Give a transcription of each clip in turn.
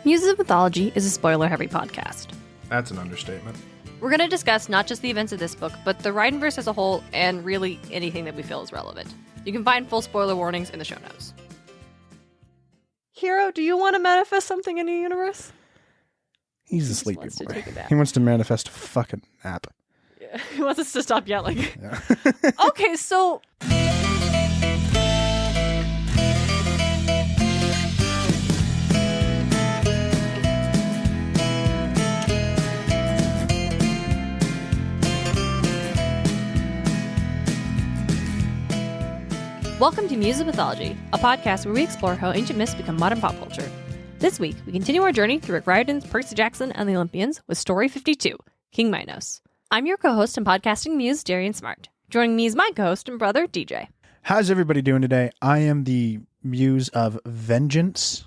Muses of Mythology is a spoiler-heavy podcast. That's an understatement. We're going to discuss not just the events of this book, but the Rhineverse as a whole, and really anything that we feel is relevant. You can find full spoiler warnings in the show notes. Hero, do you want to manifest something in the universe? He's a sleepy boy. He wants to manifest a fucking nap. Yeah, he wants us to stop yelling. Yeah. Okay, so... Welcome to Muses of Mythology, a podcast where we explore how ancient myths become modern pop culture. This week, we continue our journey through Rick Riordan's Percy Jackson and the Olympians with Story 52, King Minos. I'm your co-host and podcasting muse, Darien and Smartt. Joining me is my co-host and brother, DJ. How's everybody doing today? I am the muse of vengeance.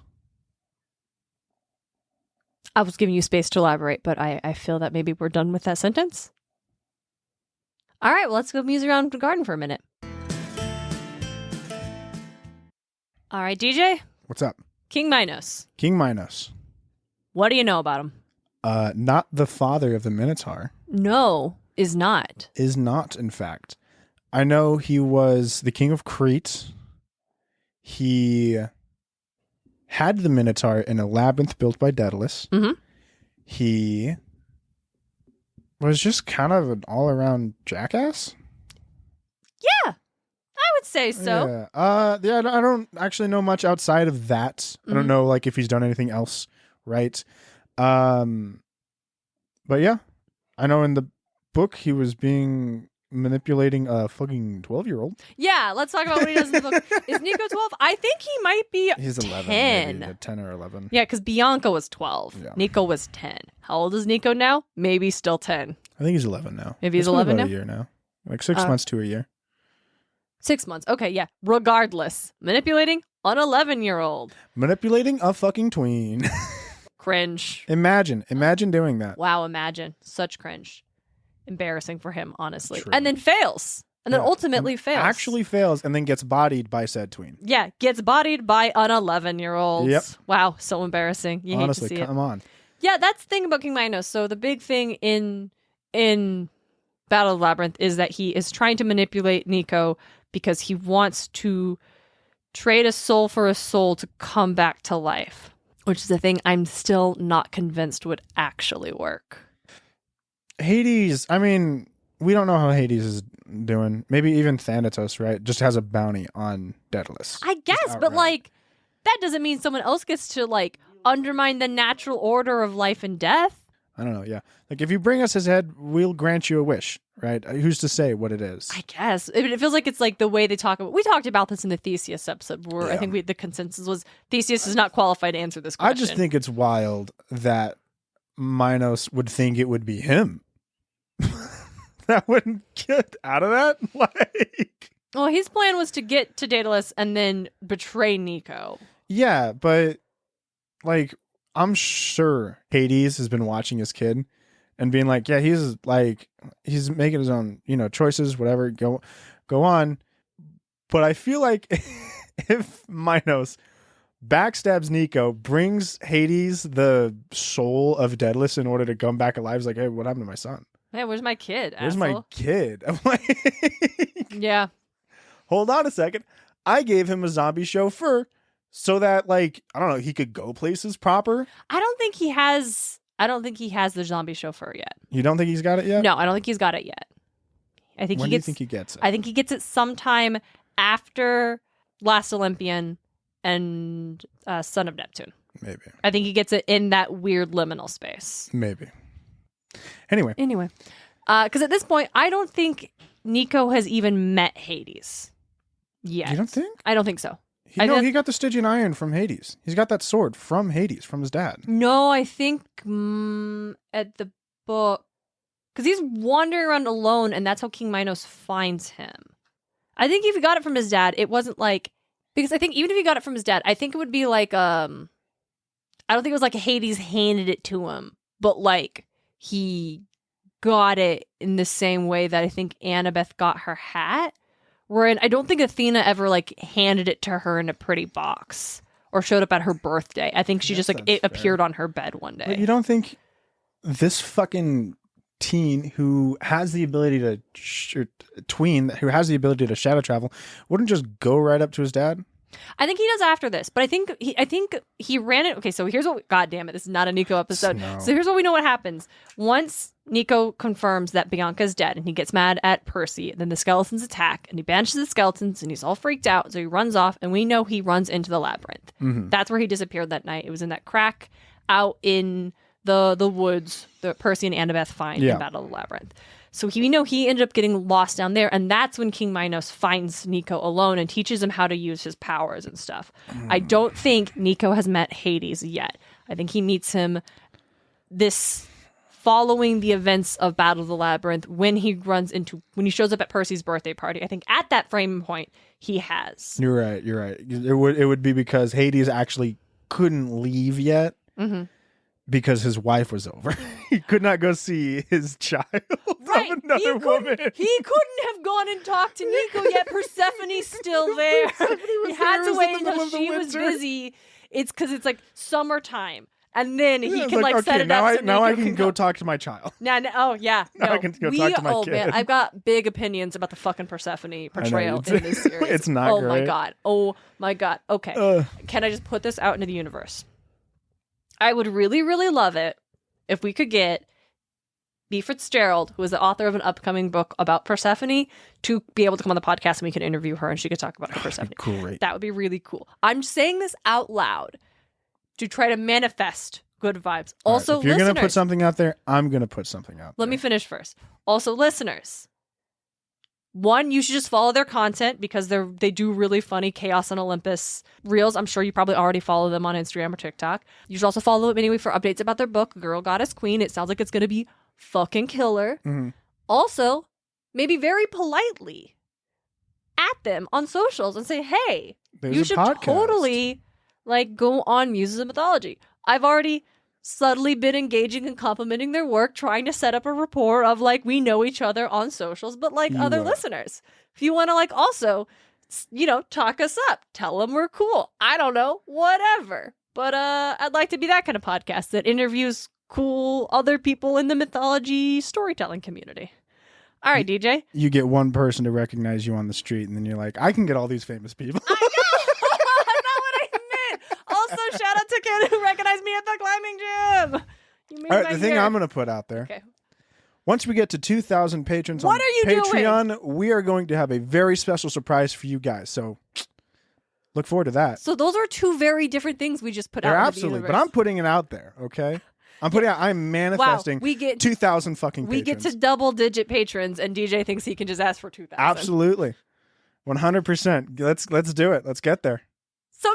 I was giving you space to elaborate, but I feel that maybe we're done with that sentence. All right, well, let's go muse around the garden for a minute. All right, DJ. What's up? King Minos. King Minos. What do you know about him? Not the father of the Minotaur. No, is not. Is not, in fact. I know he was the king of Crete. He had the Minotaur in a labyrinth built by Daedalus. Mm-hmm. He was just kind of an all-around jackass. Yeah. I would say so. Yeah. I don't actually know much outside of that. Mm-hmm. I don't know like if he's done anything else right. But yeah, I know in the book he was manipulating a fucking 12-year-old. Yeah, let's talk about what he does in the book. Is Nico 12? I think he might be He's 11, 10. maybe 10 or 11. Yeah, because Bianca was 12. Yeah. Nico was 10. How old is Nico now? Maybe still 10. I think he's 11 now. Maybe he's 11 now? A year now. Like 6 months to a year. 6 months. Okay, yeah. Regardless. Manipulating an 11-year-old. Manipulating a fucking tween. Cringe. Imagine doing that. Wow, imagine. Such cringe. Embarrassing for him, honestly. True. And then fails. And then ultimately fails. Actually fails and then gets bodied by said tween. Yeah, gets bodied by an 11-year-old. Yep. Wow, so embarrassing. You honestly, hate to see come on. Yeah, that's the thing about King Minos. So the big thing in Battle of the Labyrinth is that he is trying to manipulate Nico because he wants to trade a soul for a soul to come back to life, which is a thing I'm still not convinced would actually work. Hades, I mean, we don't know how Hades is doing. Maybe even Thanatos, right? Just has a bounty on Daedalus. I guess, but like, that doesn't mean someone else gets to like undermine the natural order of life and death. I don't know, yeah. Like, if you bring us his head, we'll grant you a wish, right? Who's to say what it is? I guess. It feels like it's like the way they talk about... We talked about this in the Theseus episode, where I think the consensus was Theseus is not qualified to answer this question. I just think it's wild that Minos would think it would be him. That wouldn't get out of that? Like... Well, his plan was to get to Daedalus and then betray Nico. Yeah, but, like... I'm sure Hades has been watching his kid and being like, yeah, he's making his own, choices, whatever, go on. But I feel like if Minos backstabs Nico, brings Hades the soul of Daedalus in order to come back alive, is like, hey, what happened to my son? Hey, where's my kid? Where's my kid? I'm like, yeah. Hold on a second. I gave him a zombie chauffeur. So that, like, I don't know, he could go places proper? I don't think he has the zombie chauffeur yet. You don't think he's got it yet? No, I don't think he's got it yet. I think when do you think he gets it? I think he gets it sometime after Last Olympian and Son of Neptune. Maybe. I think he gets it in that weird liminal space. Maybe. Anyway. Because at this point, I don't think Nico has even met Hades yet. You don't think? I don't think so. He got the Stygian iron from Hades. He's got that sword from Hades, from his dad. No, I think at the book, because he's wandering around alone, and that's how King Minos finds him. I think if he got it from his dad, it wasn't like, because I think even if he got it from his dad, I think it would be like, I don't think it was like Hades handed it to him, but like he got it in the same way that I think Annabeth got her hat. Wherein I don't think Athena ever like handed it to her in a pretty box or showed up at her birthday. I think she just like it that's appeared on her bed one day. But you don't think this fucking teen who has the ability to tween, who has the ability to shadow travel, wouldn't just go right up to his dad? I think he does after this, but I think he ran it. Okay, so here's what. God damn it, this is not a Nico episode. No. So here's what we know what happens. Once Nico confirms that Bianca's dead, and he gets mad at Percy, then the skeletons attack, and he banishes the skeletons, and he's all freaked out. So he runs off, and we know he runs into the labyrinth. Mm-hmm. That's where he disappeared that night. It was in that crack out in the woods that Percy and Annabeth find in Battle of the Labyrinth. So we know he ended up getting lost down there, and that's when King Minos finds Nico alone and teaches him how to use his powers and stuff. I don't think Nico has met Hades yet. I think he meets him following the events of Battle of the Labyrinth when he shows up at Percy's birthday party. I think at that frame point he has. You're right. It would be because Hades actually couldn't leave yet. Mm-hmm. Because his wife was over. He could not go see his child right. of another woman. He couldn't have gone and talked to Nico yet. Persephone's still there. He had to wait until she was busy. It's because it's like summertime. And then he can like set it up. Now I can go talk to my child. Now I can go talk to my kid. Man, I've got big opinions about the fucking Persephone portrayal in this series. It's not great. Oh my god. Okay. Can I just put this out into the universe? I would really, really love it if we could get B. Fitzgerald, who is the author of an upcoming book about Persephone, to be able to come on the podcast and we could interview her and she could talk about her Persephone. Great. That would be really cool. I'm saying this out loud to try to manifest good vibes. Also, if you're going to put something out there, I'm going to put something out there. Let me finish first. Also, listeners. One, you should just follow their content because they do really funny Chaos on Olympus reels. I'm sure you probably already follow them on Instagram or TikTok. You should also follow them anyway for updates about their book, Girl Goddess Queen. It sounds like it's going to be fucking killer. Mm-hmm. Also, maybe very politely at them on socials and say, hey, you should totally like go on Muses of Mythology. I've already subtly been engaging and complimenting their work, trying to set up a rapport of like we know each other on socials, but like other listeners, if you want to like also, talk us up, tell them we're cool. I don't know, whatever. But I'd like to be that kind of podcast that interviews cool other people in the mythology storytelling community. All right, DJ. You get one person to recognize you on the street, and then you're like, I can get all these famous people. I know! Not what I meant! Also, shout out to Ken who recognized me at the climbing gym! You made all right, the thing I'm going to put out there. Okay. Once we get to 2,000 patrons on Patreon, we are going to have a very special surprise for you guys. So look forward to that. So those are two very different things we just put out. Absolutely, but I'm putting it out there, okay? I'm manifesting 2,000 fucking patrons. We get to double-digit patrons, and DJ thinks he can just ask for 2,000. Absolutely. 100%. Let's do it. Let's get there. So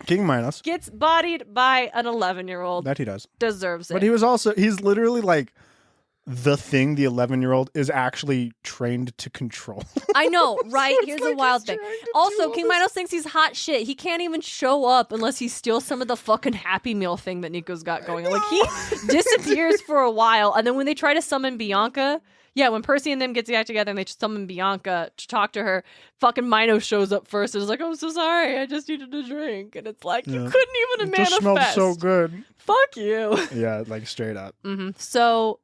King Minos gets bodied by an 11-year-old. That he does. Deserves it. But he's literally like the thing the 11-year-old is actually trained to control. I know, right? So here's a wild thing. Also, King Minos thinks he's hot shit. He can't even show up unless he steals some of the fucking Happy Meal thing that Nico's got going on. Like, he disappears for a while, and then when they try to summon Bianca, when Percy and them get together and they summon Bianca to talk to her, fucking Minos shows up first and is like, I'm so sorry, I just needed a drink. And it's like, you couldn't even manifest. It just smelled so good. Fuck you. Yeah, like straight up. Mm-hmm. So,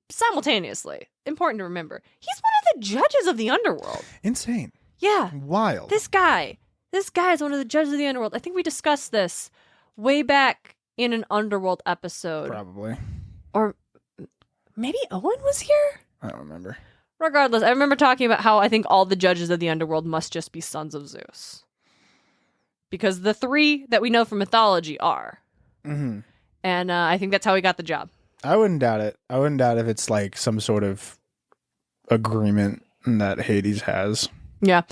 simultaneously, important to remember, he's one of the judges of the Underworld. Insane. Yeah. Wild. This guy is one of the judges of the Underworld. I think we discussed this way back in an Underworld episode. Probably. Or maybe Owen was here? I don't remember. Regardless, I remember talking about how I think all the judges of the Underworld must just be sons of Zeus. Because the three that we know from mythology are. Mm-hmm. And I think that's how he got the job. I wouldn't doubt it. I wouldn't doubt if it's like some sort of agreement that Hades has. Yeah.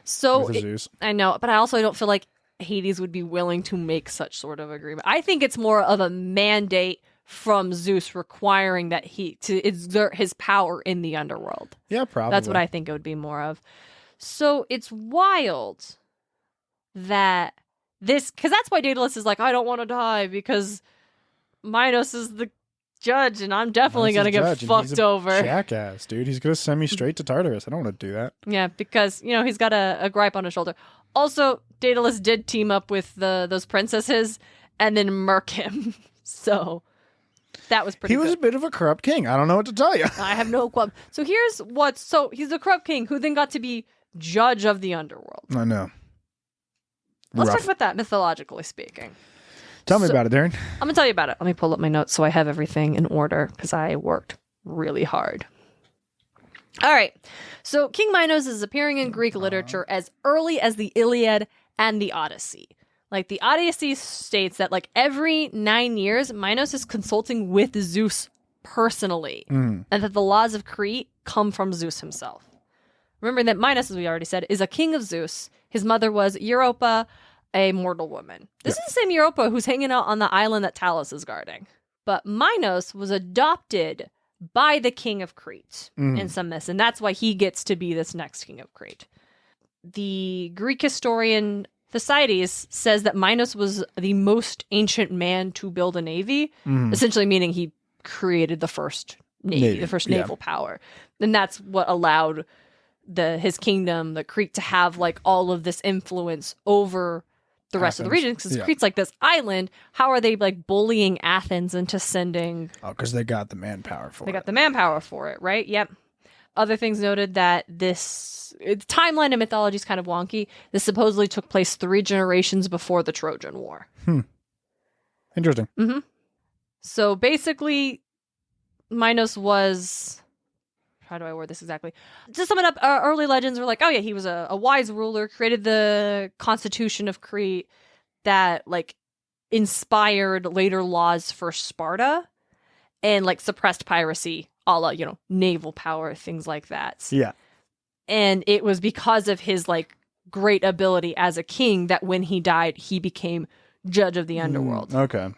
So Zeus. I know, but I also don't feel like Hades would be willing to make such sort of agreement. I think it's more of a mandate from Zeus requiring that he to exert his power in the Underworld. Yeah, probably. That's what I think it would be more of. So it's wild that because that's why Daedalus is like, I don't want to die because Minos is the judge and I'm definitely going to get fucked over. Jackass, dude. He's going to send me straight to Tartarus. I don't want to do that. Yeah, because, he's got a gripe on his shoulder. Also, Daedalus did team up with those princesses and then murk him. So that was pretty He was good. a bit of a corrupt king. I don't know what to tell you. I have no club. So he's a corrupt king who then got to be judge of the underworld. I know. Let's Rough. talk about that, mythologically speaking. Tell me about it, Darren. I'm going to tell you about it. Let me pull up my notes so I have everything in order because I worked really hard. All right. So King Minos is appearing in Greek literature as early as the Iliad and the Odyssey. Like, the Odyssey states that, like, every 9 years, Minos is consulting with Zeus personally, and that the laws of Crete come from Zeus himself. Remember that Minos, as we already said, is a king of Zeus. His mother was Europa, a mortal woman. This is the same Europa who's hanging out on the island that Talos is guarding. But Minos was adopted by the king of Crete in some myths, and that's why he gets to be this next king of Crete. The Greek historian Thucydides says that Minos was the most ancient man to build a navy, essentially meaning he created the first navy, the first naval power. And that's what allowed his kingdom, the Crete, to have like all of this influence over the rest of the region, because Crete's like this island. How are they like bullying Athens into sending? Oh, because they got the manpower for it. They got the manpower for it, right? Yep. Other things noted that this timeline in mythology is kind of wonky. This supposedly took place 3 generations before the Trojan War. Interesting. So basically, Minos was... How do I word this exactly? To sum it up, early legends were like, oh yeah, he was a wise ruler, created the constitution of Crete that like inspired later laws for Sparta and like suppressed piracy, a la, naval power, things like that. Yeah. And it was because of his like great ability as a king that when he died, he became judge of the underworld. Okay.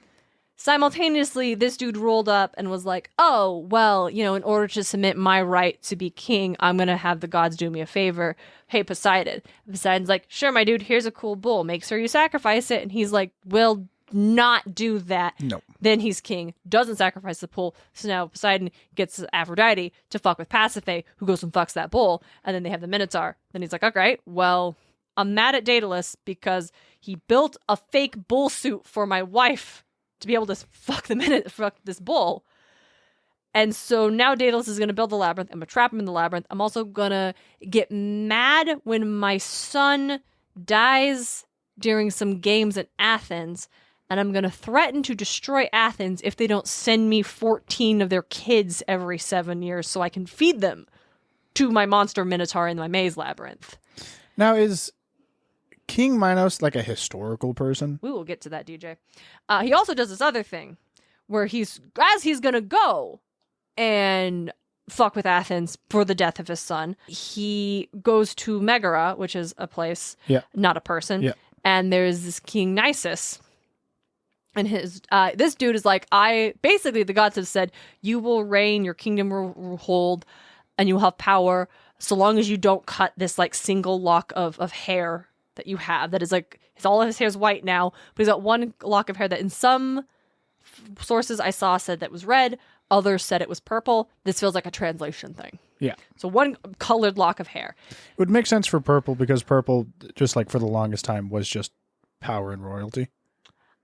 Simultaneously, this dude rolled up and was like, oh, well, in order to submit my right to be king, I'm going to have the gods do me a favor. Hey, Poseidon. Poseidon's like, sure, my dude, here's a cool bull. Make sure you sacrifice it. And he's like, will not do that. No. Then he's king, doesn't sacrifice the bull. So now Poseidon gets Aphrodite to fuck with Pasiphae, who goes and fucks that bull. And then they have the Minotaur. Then he's like, okay, well, I'm mad at Daedalus because he built a fake bull suit for my wife to be able to fuck this bull. And so now Daedalus is going to build the labyrinth. I'm going to trap him in the labyrinth. I'm also going to get mad when my son dies during some games in Athens. And I'm going to threaten to destroy Athens if they don't send me 14 of their kids every 7 years so I can feed them to my monster Minotaur in my maze labyrinth. Now, is King Minos like a historical person? We will get to that, DJ. He also does this other thing where he's going to go and fuck with Athens for the death of his son. He goes to Megara, which is a place, not a person. And there's this King Nisus. And this dude is like, basically the gods have said, you will reign, your kingdom will hold, and you'll have power so long as you don't cut this like single lock of hair that you have. That is like, all of his hair is white now, but he's got one lock of hair that in some sources I saw said that was red, others said it was purple. This feels like a translation thing. Yeah. So one colored lock of hair. It would make sense for purple because purple, just like for the longest time, was just power and royalty.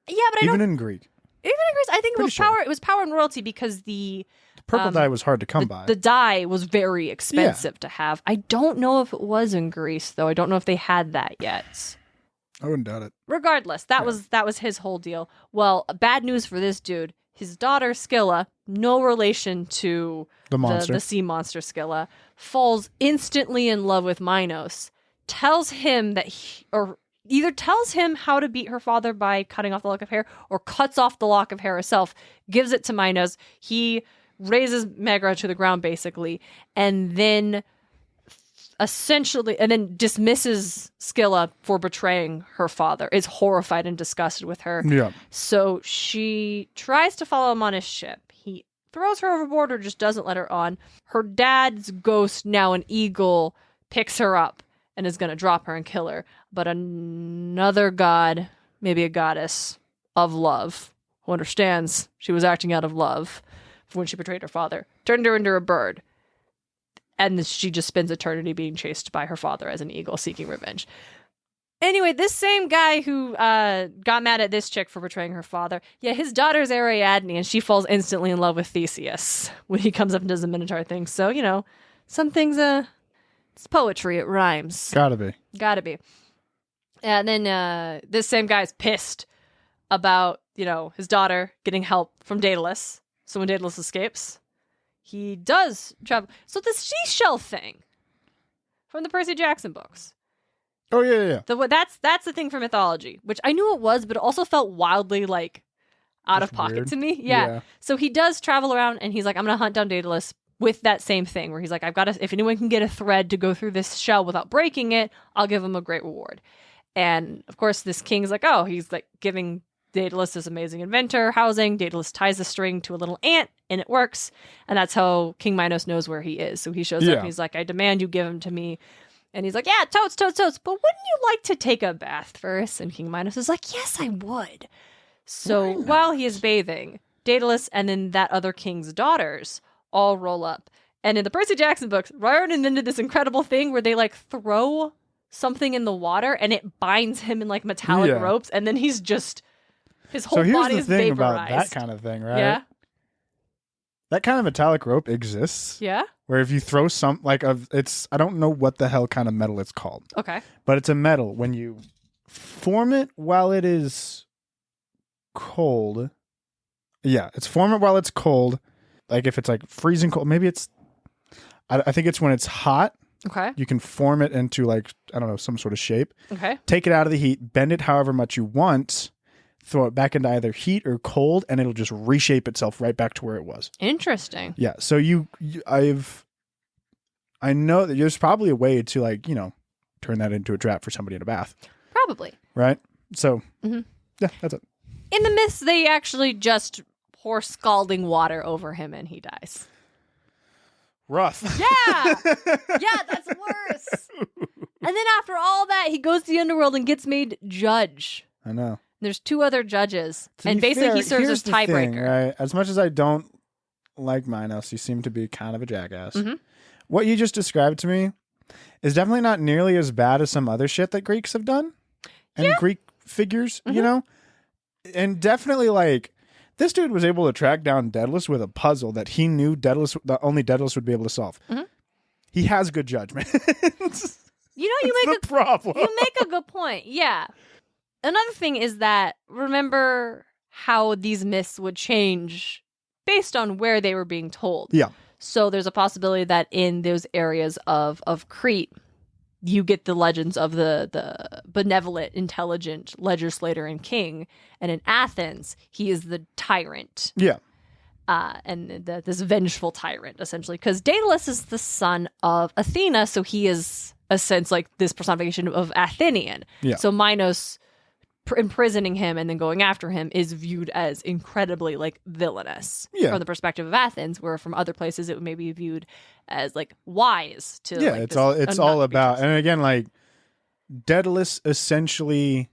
Yeah, but even in Greek. Even in Greece, I think it was power. It was power and royalty because the purple dye was hard to come by. The dye was very expensive to have. I don't know if it was in Greece though. I don't know if they had that yet. I wouldn't doubt it. Regardless, that was his whole deal. Well, bad news for this dude. His daughter Scylla, no relation to the sea monster Scylla, falls instantly in love with Minos. Tells him that either tells him how to beat her father by cutting off the lock of hair or cuts off the lock of hair herself, gives it to Minos. He raises Megara to the ground basically, and then dismisses Scylla for betraying her father, is horrified and disgusted with her. Yeah. So she tries to follow him on his ship. He throws her overboard or just doesn't let her on. Her dad's ghost, now an eagle, picks her up and is going to drop her and kill her. But another god, maybe a goddess of love, who understands she was acting out of love when she betrayed her father, turned her into a bird. And she just spends eternity being chased by her father as an eagle seeking revenge. Anyway, this same guy who got mad at this chick for betraying her father, his daughter's Ariadne, and she falls instantly in love with Theseus when he comes up and does the Minotaur thing. So, some things, it's poetry, it rhymes. Gotta be. And then this same guy's pissed about, his daughter getting help from Daedalus. So when Daedalus escapes, he does travel. So the seashell thing from the Percy Jackson books. Oh, yeah. That's the thing for mythology, which I knew it was, but it also felt wildly out of pocket weird. to me. Yeah. So he does travel around and he's like, I'm going to hunt down Daedalus with that same thing where he's like, if anyone can get a thread to go through this shell without breaking it, I'll give him a great reward. And of course, this king's like, oh, he's giving Daedalus this amazing inventor housing. Daedalus ties the string to a little ant and it works. And that's how King Minos knows where he is. So he shows up and he's like, I demand you give him to me. And he's like, yeah, totes. But wouldn't you like to take a bath first? And King Minos is like, yes, I would. So while he is bathing, Daedalus and then that other king's daughters all roll up. And in the Percy Jackson books, Riordan invented this incredible thing where they throw something in the water and it binds him in metallic ropes. And then he's just, his whole body is vaporized. So here's the thing about that kind of thing, right? Yeah. That kind of metallic rope exists. Yeah. Where if you throw I don't know what the hell kind of metal it's called. Okay. But it's a metal. When you form it while it is cold. Yeah, form it while it's cold. If it's freezing cold, maybe it's, I think it's when it's hot. Okay. You can form it into I don't know, some sort of shape. Okay. Take it out of the heat, bend it however much you want, throw it back into either heat or cold, and it'll just reshape itself right back to where it was. Interesting. Yeah. So I know that there's probably a way to turn that into a trap for somebody in a bath. Probably. Right. So yeah, that's it. In the myths, they actually just pour scalding water over him and he dies. Rough. Yeah. Yeah, that's worse. And then after all that, he goes to the Underworld and gets made judge. I know. There's 2 other judges. And basically he serves as tiebreaker. Right? As much as I don't like Minos, you seem to be kind of a jackass. Mm-hmm. What you just described to me is definitely not nearly as bad as some other shit that Greeks have done. And Greek figures, And definitely this dude was able to track down Daedalus with a puzzle that he knew only Daedalus would be able to solve. Mm-hmm. He has good judgment. You make problem. You make a good point. Yeah. Another thing is that remember how these myths would change based on where they were being told. Yeah. So there's a possibility that in those areas of Crete, you get the legends of the benevolent, intelligent legislator and king. And in Athens, he is the tyrant. Yeah. And this vengeful tyrant, essentially. Because Daedalus is the son of Athena, so he is, a sense, this personification of Athenian. Yeah. So Minos imprisoning him and then going after him is viewed as incredibly villainous from the perspective of Athens, where from other places it may be viewed as wise to it's all about, and again Daedalus essentially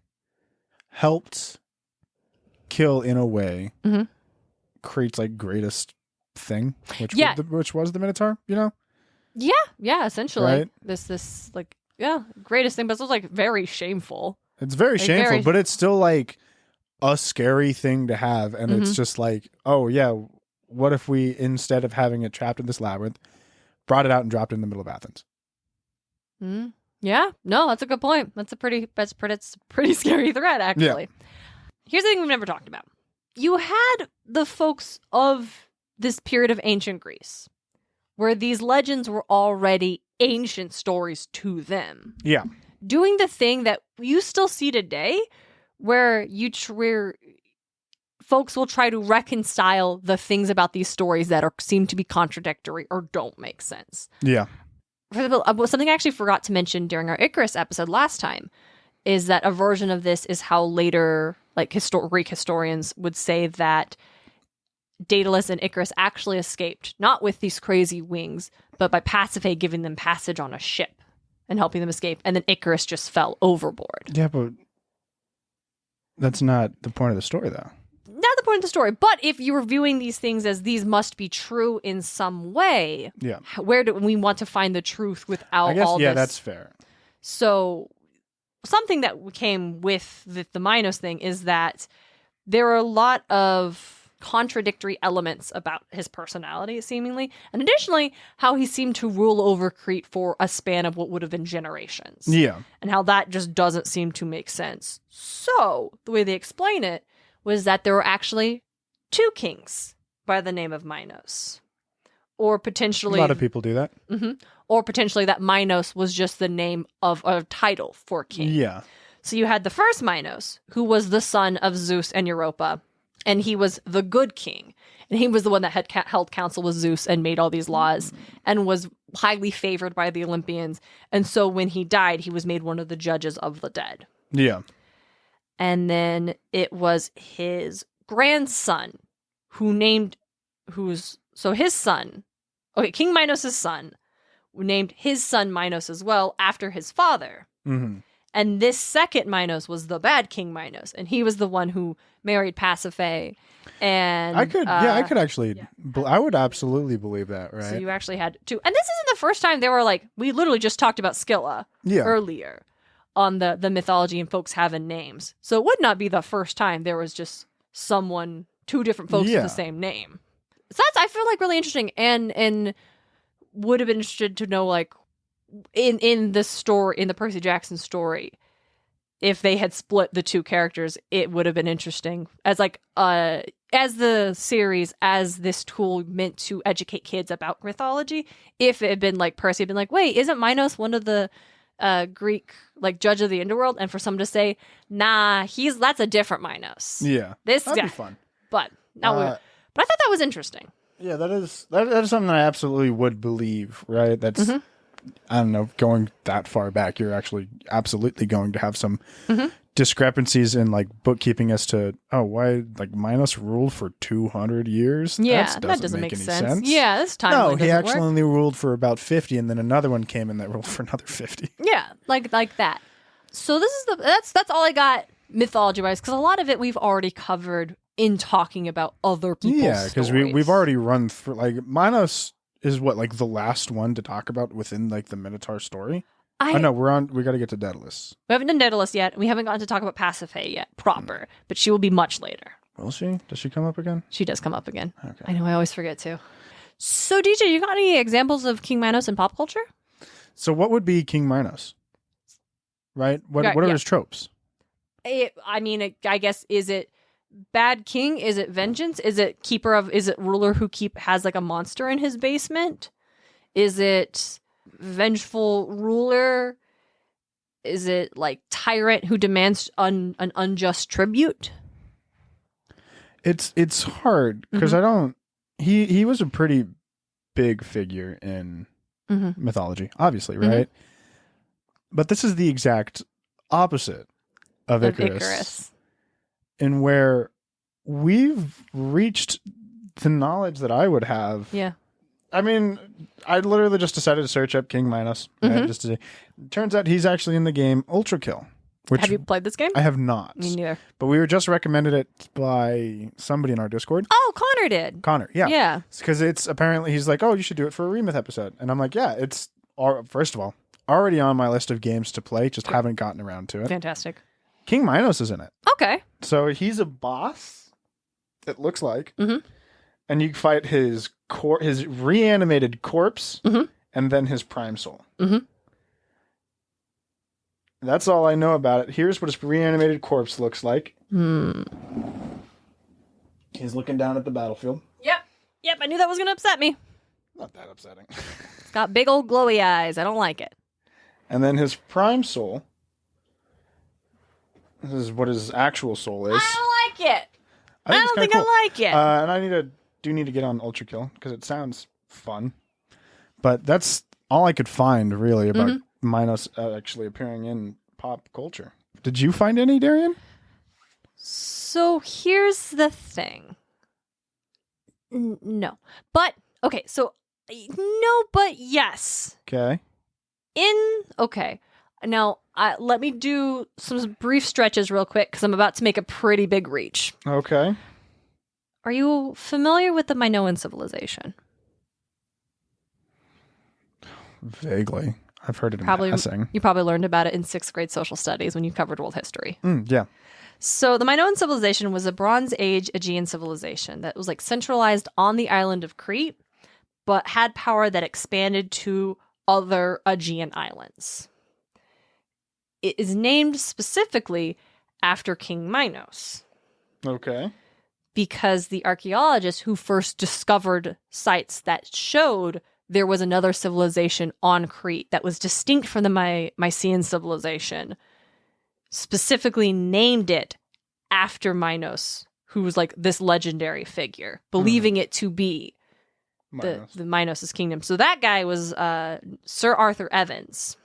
helped kill in a way Crete's greatest thing, which was the Minotaur, yeah essentially, right? this greatest thing, but it's also very shameful. It's very shameful, but it's still a scary thing to have. And it's just oh, yeah, what if we, instead of having it trapped in this labyrinth, brought it out and dropped it in the middle of Athens? Mm. Yeah, no, that's a good point. That's a pretty scary threat, actually. Yeah. Here's the thing we've never talked about. You had the folks of this period of ancient Greece, where these legends were already ancient stories to them. Yeah. Doing the thing that you still see today, where where folks will try to reconcile the things about these stories that seem to be contradictory or don't make sense. Yeah. For example, something I actually forgot to mention during our Icarus episode last time is that a version of this is how later, Greek historians would say that Daedalus and Icarus actually escaped, not with these crazy wings, but by Pasiphae giving them passage on a ship and helping them escape, and then Icarus just fell overboard. Yeah, but that's not the point of the story, though. Not the point of the story, but if you were viewing these things as these must be true in some way, where do we want to find the truth without all this? Yeah, that's fair. So something that came with the Minos thing is that there are a lot of contradictory elements about his personality, seemingly, and additionally, how he seemed to rule over Crete for a span of what would have been generations. Yeah. And how that just doesn't seem to make sense. So, the way they explain it was that there were actually 2 kings by the name of Minos. Or potentially... A lot of people do that. Mm-hmm. Or potentially that Minos was just the name of a title for king. Yeah. So you had the first Minos, who was the son of Zeus and Europa, and he was the good king. And he was the one that had held counsel with Zeus and made all these laws and was highly favored by the Olympians. And so when he died, he was made one of the judges of the dead. Yeah. And then it was his grandson his son, King Minos' son, named his son Minos as well after his father. Mm-hmm. And this second Minos was the bad King Minos, and he was the one who married Pasiphae. And I could actually, I would absolutely believe that, right? So you actually had 2. And this isn't the first time they were like, we literally just talked about Scylla earlier on the mythology and folks having names. So it would not be the first time there was just 2 different folks with the same name. So that's, I feel like, really interesting, and would have been interested to know, like, in the story, in the Percy Jackson story, if they had split the 2 characters, it would have been interesting as the series, as this tool meant to educate kids about mythology. If it had been like Percy had been like, wait, isn't Minos one of the Greek, like, judge of the Underworld? And for someone to say, nah, that's a different Minos. Yeah, that'd be fun. But I thought that was interesting. Yeah, that is something that I absolutely would believe, right? That's, I don't know, going that far back, you're actually absolutely going to have some discrepancies in, like, bookkeeping as to, why, like, Minos ruled for 200 years? Yeah, that doesn't make any sense. Yeah, this time no, he actually only ruled for about 50, and then another one came in that ruled for another 50. Yeah, like that. So this is that's all I got mythology-wise, because a lot of it we've already covered in talking about other people's stories. Yeah, because we've already run through, like, Minos is what, like, the last one to talk about within, like, the Minotaur story? No, we got to get to Daedalus. We haven't done Daedalus yet. We haven't gotten to talk about Pasiphae yet, proper, but she will be much later. Will she? Does she come up again? She does come up again. Okay. I know, I always forget too. So, DJ, you got any examples of King Minos in pop culture? So what would be King Minos? Right? What are his tropes? I guess, is it bad king? Is it vengeance? Is it ruler who has, like, a monster in his basement? Is it vengeful ruler? Is it, like, tyrant who demands an unjust tribute? It's hard because he was a pretty big figure in mythology, obviously, right? But this is the exact opposite of Icarus. In where we've reached the knowledge that I would have. Yeah. I mean, I literally just decided to search up King Minos. Right, just to see. Turns out he's actually in the game ULTRAKILL. Have you played this game? I have not. Me neither. But we were just recommended it by somebody in our Discord. Oh, Connor did. Connor, yeah. Yeah. Because it's apparently, he's like, oh, you should do it for a Remyth episode. And I'm like, yeah, it's, first of all, already on my list of games to play, just haven't gotten around to it. Fantastic. King Minos is in it. Okay. So he's a boss, it looks like. And you fight his reanimated corpse and then his prime soul. That's all I know about it. Here's what his reanimated corpse looks like. He's looking down at the battlefield. Yep, I knew that was going to upset me. Not that upsetting. It's got big old glowy eyes. I don't like it. And then his prime soul. This is what his actual soul is. I don't like it. I don't think cool. I like it. And I need to get on ULTRAKILL because it sounds fun. But that's all I could find really about Minos actually appearing in pop culture. Did you find any, Darien? So here's the thing. No. But, okay, so no, but yes. Okay. Okay. Now, let me do some brief stretches real quick because I'm about to make a pretty big reach. Okay. Are you familiar with the Minoan civilization? Vaguely. I've heard it in Probably passing. you probably learned about it in 6th grade social studies when you covered world history. Yeah. So the Minoan civilization was a Bronze Age Aegean civilization that was like centralized on the island of Crete, but had power that expanded to other Aegean islands. It is named specifically after King Minos, Okay. because the archaeologists who first discovered sites that showed there was another civilization on Crete that was distinct from the Mycenaean civilization specifically named it after Minos, who was like this legendary figure, believing it to be the Minos' kingdom. So that guy was Sir Arthur Evans,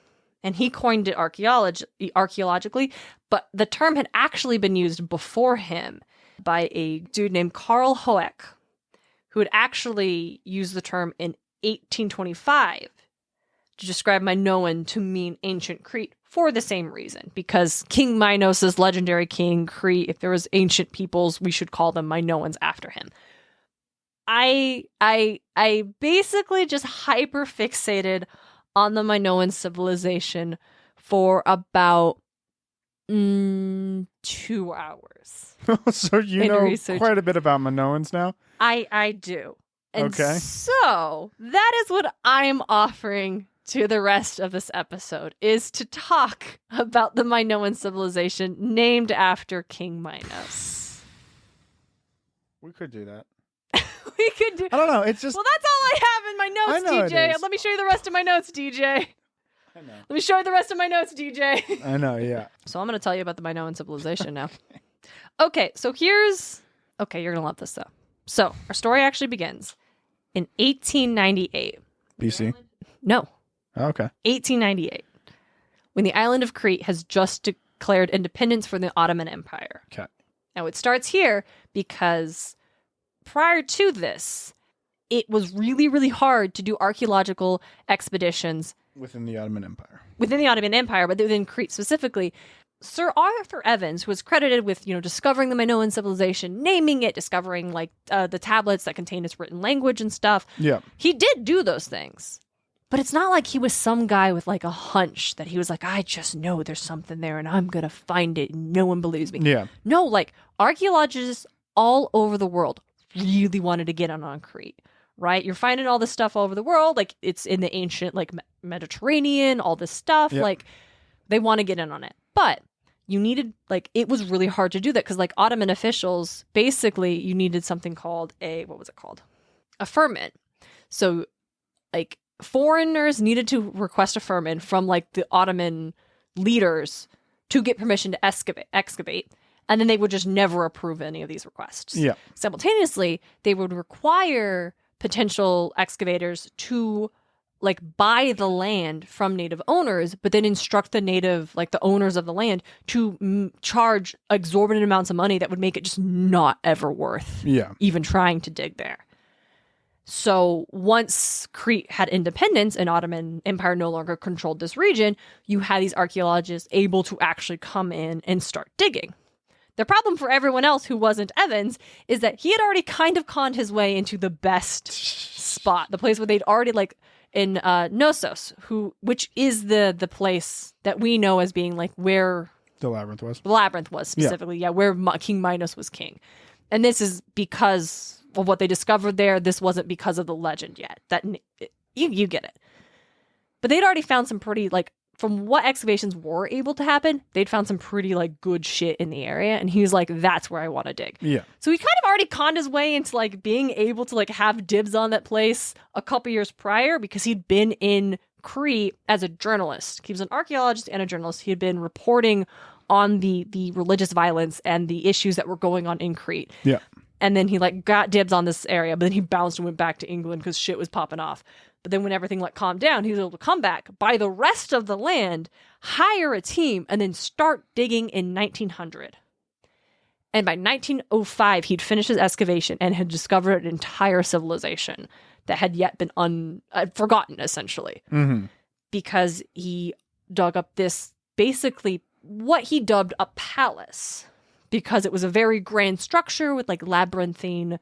and he coined it archaeologically, but the term had actually been used before him by a dude named Carl Hoek, who had actually used the term in 1825 to describe Minoan to mean ancient Crete for the same reason, because King Minos is legendary king Crete. If there was ancient peoples, we should call them Minoans after him. I basically just hyper fixated on the Minoan civilization for about 2 hours. So you know research. Quite a bit about Minoans now? I do. And okay. So that is what I'm offering to the rest of this episode, is to talk about the Minoan civilization named after King Minos. We could do that. We could do. I don't know. It's just. Well, that's all I have in my notes, DJ. Let me show you the rest of my notes, DJ. I know. Let me show you the rest of my notes, DJ. I know, yeah. So I'm going to tell you about the Minoan civilization now. Okay, so here's... Okay, you're going to love this, though. So, our story actually begins in 1898. BC? No. Oh, okay. 1898. When the island of Crete has just declared independence from the Ottoman Empire. Okay. Now, it starts here because prior to this, it was really, really hard to do archaeological expeditions within the Ottoman Empire. Within the Ottoman Empire, but within Crete specifically. Sir Arthur Evans, who was credited with, discovering the Minoan civilization, naming it, discovering the tablets that contain its written language and stuff. Yeah. He did do those things. But it's not like he was some guy with like a hunch that he was like, I just know there's something there and I'm going to find it and no one believes me. Yeah. No, like archaeologists all over the world really wanted to get on Crete, right? You're finding all this stuff all over the world. Like it's in the ancient Mediterranean, all this stuff. Yep. Like they want to get in on it. But you needed, it was really hard to do that because Ottoman officials, basically you needed something called a firman. So foreigners needed to request a firman from the Ottoman leaders to get permission to excavate, and then they would just never approve any of these requests. Yeah. Simultaneously, they would require potential excavators to buy the land from native owners, but then instruct the the owners of the land to charge exorbitant amounts of money that would make it just not ever worth even trying to dig there. So once Crete had independence and Ottoman Empire no longer controlled this region, you had these archaeologists able to actually come in and start digging. The problem for everyone else who wasn't Evans is that he had already kind of conned his way into the best spot, the place where they'd already in Knossos, which is the place that we know as being where the labyrinth was. The labyrinth was specifically, where King Minos was king. And this is because of what they discovered there. This wasn't because of the legend yet. That you get it. But they'd already found some pretty from what excavations were able to happen, they'd found some pretty good shit in the area, and he was like, that's where I want to dig. Yeah. So he kind of already conned his way into being able to have dibs on that place a couple years prior because he'd been in Crete as a journalist. He was an archaeologist and a journalist. He had been reporting on the religious violence and the issues that were going on in Crete. Yeah. And then he got dibs on this area, but then he bounced and went back to England because shit was popping off. But then when everything calmed down, he was able to come back, buy the rest of the land, hire a team, and then start digging in 1900. And by 1905, he'd finished his excavation and had discovered an entire civilization that had yet been forgotten, essentially. Mm-hmm. Because he dug up this, basically, what he dubbed a palace. Because it was a very grand structure with labyrinthine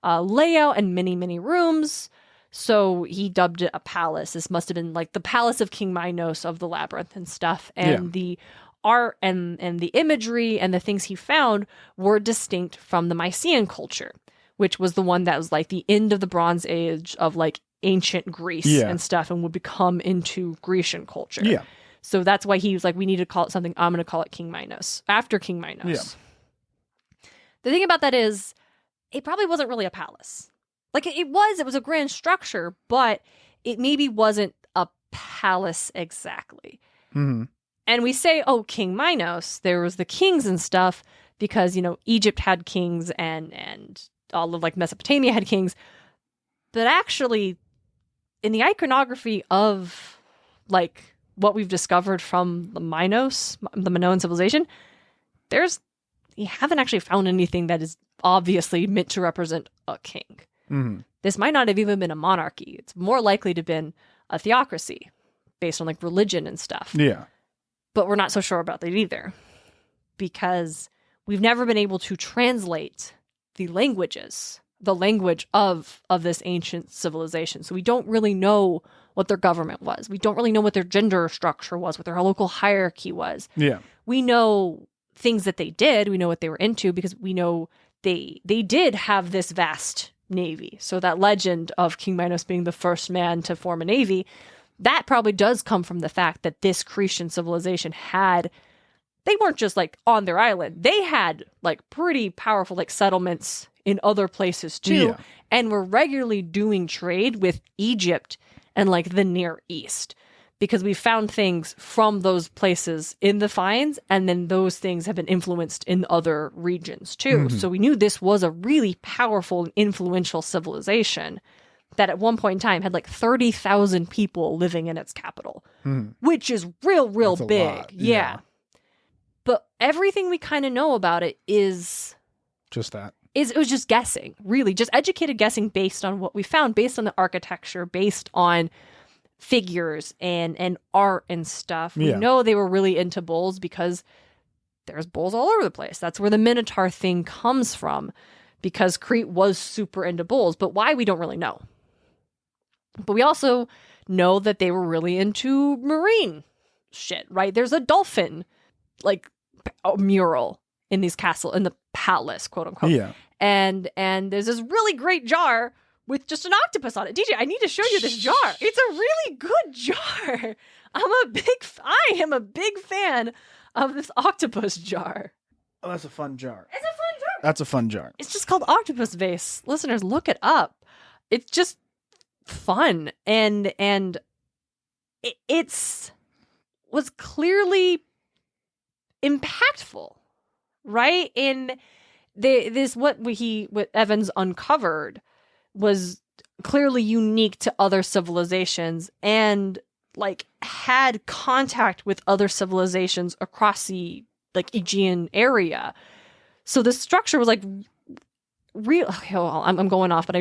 layout and many, many rooms. So he dubbed it a palace. This must have been like the palace of King Minos of the labyrinth and stuff. And the art and the imagery and the things he found were distinct from the Mycenaean culture, which was the one that was like the end of the Bronze Age of like ancient Greece and stuff, and would become into Grecian culture. Yeah. So that's why he was like, we need to call it something. I'm going to call it King Minos, after King Minos. Yeah. The thing about that is, it probably wasn't really a palace. Like, it was a grand structure, but it maybe wasn't a palace exactly. Mm-hmm. And we say, oh, King Minos, there was the kings and stuff, because, you know, Egypt had kings and all of like Mesopotamia had kings. But actually, in the iconography of like what we've discovered from the Minos, the Minoan civilization, you haven't actually found anything that is obviously meant to represent a king. Mm-hmm. This might not have even been a monarchy. It's more likely to have been a theocracy based on like religion and stuff. Yeah. But we're not so sure about that either, because we've never been able to translate the language of this ancient civilization. So we don't really know what their government was. We don't really know what their gender structure was, what their local hierarchy was. Yeah. We know things that they did. We know what they were into, because we know they did have this vast navy. So that legend of King Minos being the first man to form a navy, that probably does come from the fact that this Cretan civilization they weren't just like on their island. They had like pretty powerful like settlements in other places too, and were regularly doing trade with Egypt and like the Near East, because we found things from those places in the finds, and then those things have been influenced in other regions too. Mm-hmm. So we knew this was a really powerful and influential civilization that at one point in time had like 30,000 people living in its capital, which is real big. Yeah. But everything we kind of know about it is just that. It was just guessing, really, just educated guessing based on what we found, based on the architecture, based on figures and art and stuff. We know they were really into bulls because there's bulls all over the place. That's where the Minotaur thing comes from, because Crete was super into bulls, but why, we don't really know. But we also know that they were really into marine shit, right? There's a dolphin, like, a mural in these in the palace, quote unquote. Yeah. And there's this really great jar with just an octopus on it. DJ, I need to show you this jar. It's a really good jar. I am a big fan of this octopus jar. Oh, that's a fun jar. It's a fun jar. That's a fun jar. It's just called octopus vase. Listeners, look it up. It's just fun, and it's was clearly impactful, right? In what Evans uncovered was clearly unique to other civilizations, and like had contact with other civilizations across the like Aegean area. So the structure was like real. Okay, well, I'm going off, but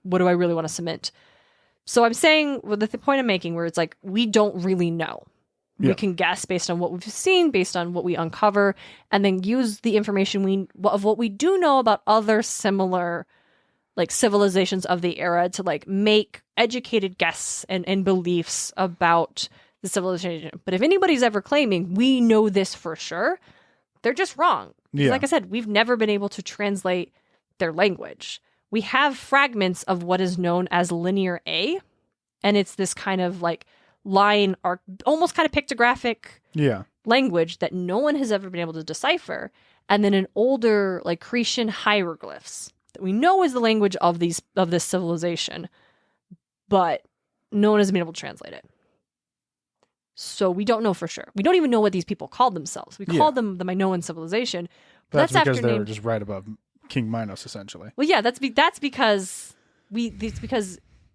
what do I really want to cement? So I'm saying, well, the point I'm making, where it's like, we don't really know. We can guess based on what we've seen, based on what we uncover, and then use the information of what we do know about other similar like civilizations of the era to like make educated guesses and beliefs about the civilization. But if anybody's ever claiming we know this for sure, they're just wrong. Yeah. Like I said, we've never been able to translate their language. We have fragments of what is known as Linear A, and it's this kind of like line art, almost kind of pictographic language that no one has ever been able to decipher, and then an older like Cretan hieroglyphs that we know is the language of this civilization, but no one has been able to translate it. So we don't know for sure. We don't even know what these people called themselves. We called them the Minoan civilization, but that's because they were just right above King Minos, essentially. Well, yeah, that's because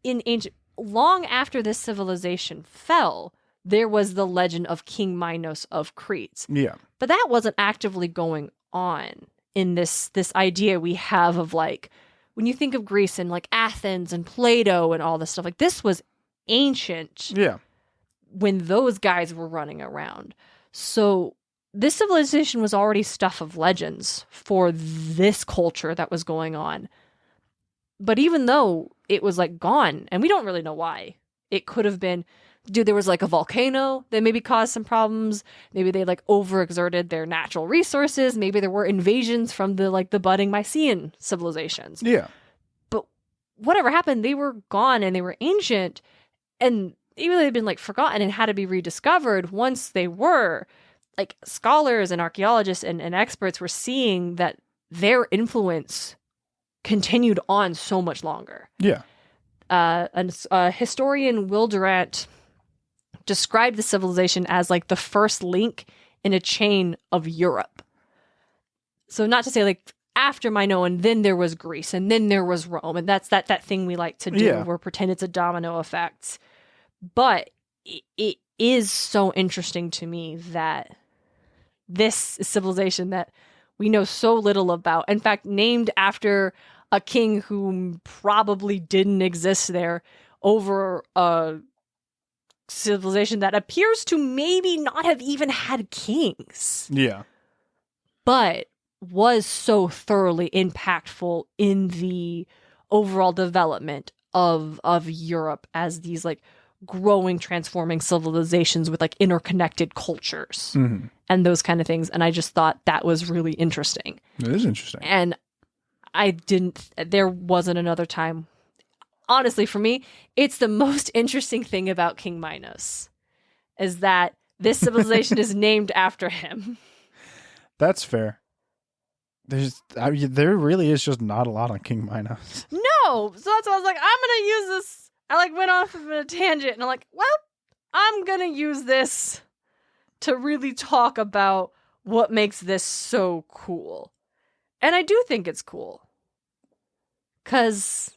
in ancient, long after this civilization fell, there was the legend of King Minos of Crete. Yeah, but that wasn't actively going on in this idea we have of like, when you think of Greece and like Athens and Plato and all this stuff, like this was ancient. Yeah, when those guys were running around. So this civilization was already stuff of legends for this culture that was going on. But even though it was like gone. And we don't really know why. It could have been, there was like a volcano that maybe caused some problems. Maybe they like overexerted their natural resources. Maybe there were invasions from the budding Mycenaean civilizations. Yeah. But whatever happened, they were gone and they were ancient. And even though they'd been like forgotten and had to be rediscovered, once they were, like scholars and archaeologists and experts were seeing that their influence continued on so much longer. Yeah. Historian Will Durant described the civilization as like the first link in a chain of Europe. So not to say like after Minoan, then there was Greece and then there was Rome. And that's that thing we like to do where pretend it's a domino effect. But it is so interesting to me that this civilization that we know so little about, in fact, named after a king who probably didn't exist there, over a civilization that appears to maybe not have even had kings. Yeah. But was so thoroughly impactful in the overall development of Europe as these like growing, transforming civilizations with like interconnected cultures and those kind of things. And I just thought that was really interesting. It is interesting. And there wasn't another time. Honestly, for me, it's the most interesting thing about King Minos is that this civilization is named after him. That's fair. There really is just not a lot on King Minos. No. So that's why I was like, I'm going to use this. I like went off of a tangent and I'm like, well, I'm going to use this to really talk about what makes this so cool. And I do think it's cool. 'Cause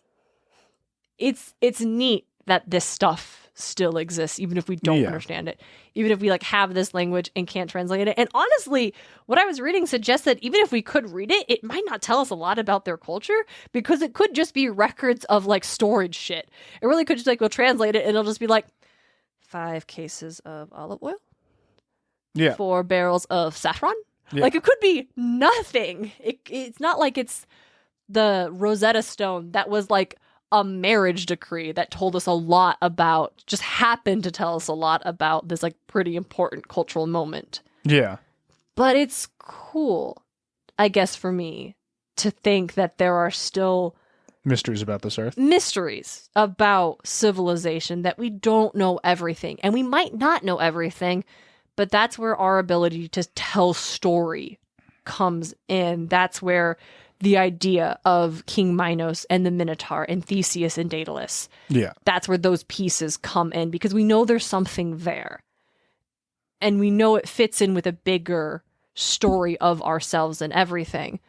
it's neat that this stuff still exists, even if we don't understand it. Even if we like have this language and can't translate it. And honestly, what I was reading suggests that even if we could read it, it might not tell us a lot about their culture because it could just be records of like storage shit. It really could just like we'll translate it and it'll just be like 5 cases of olive oil. 4 barrels of saffron. Like it could be nothing. It's not like it's the Rosetta Stone that was like a marriage decree that told us a lot about, just happened to tell us a lot about this like pretty important cultural moment. Yeah. But it's cool, I guess, for me to think that there are still mysteries about this earth. Mysteries about civilization that we don't know everything. And we might not know everything, but that's where our ability to tell story comes in. That's where the idea of King Minos and the Minotaur and Theseus and Daedalus. Yeah. That's where those pieces come in because we know there's something there. And we know it fits in with a bigger story of ourselves and everything.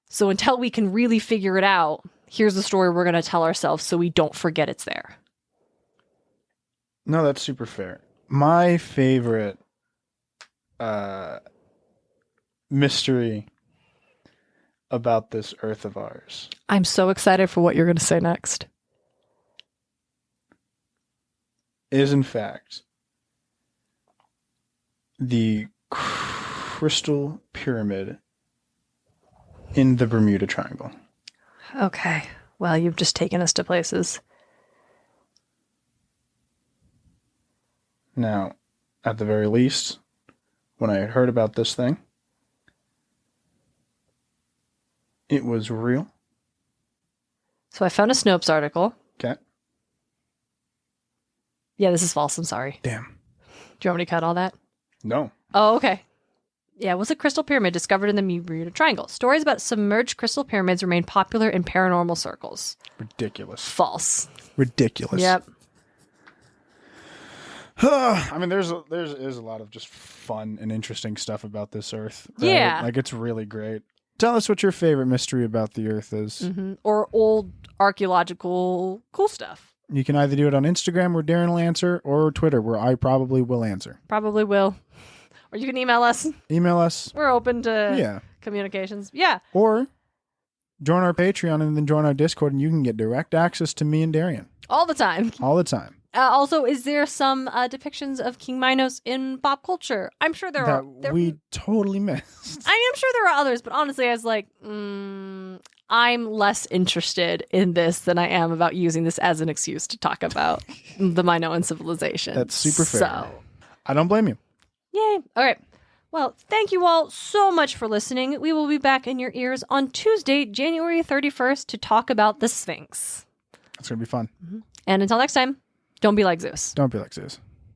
So until we can really figure it out, here's the story we're going to tell ourselves so we don't forget it's there. No, that's super fair. My favorite mystery about this earth of ours. I'm so excited for what you're going to say next. Is in fact the crystal pyramid in the Bermuda Triangle. Okay. Well, you've just taken us to places. Now, at the very least, when I had heard about this thing, it was real. So I found a Snopes article. Okay. Yeah, this is false. I'm sorry. Damn. Do you want me to cut all that? No. Oh, okay. Yeah, it was a crystal pyramid discovered in the Bermuda Triangle. Stories about submerged crystal pyramids remain popular in paranormal circles. Ridiculous. False. Ridiculous. Yep. I mean, there's a lot of just fun and interesting stuff about this earth. Right? Yeah. Like, it's really great. Tell us what your favorite mystery about the earth is. Mm-hmm. Or old archaeological cool stuff. You can either do it on Instagram where Darren will answer or Twitter where I probably will answer. Probably will. Or you can email us. Email us. We're open to communications. Yeah. Or join our Patreon and then join our Discord and you can get direct access to me and Darien. All the time. All the time. Also, is there some depictions of King Minos in pop culture? I'm sure there are. We totally missed. I mean, I'm sure there are others, but honestly, I was like, I'm less interested in this than I am about using this as an excuse to talk about the Minoan civilization. That's super fair. So, I don't blame you. yay. All right. Well, thank you all so much for listening. We will be back in your ears on Tuesday, January 31st to talk about the Sphinx. It's going to be fun. And until next time, don't be like Zeus. Don't be like Zeus.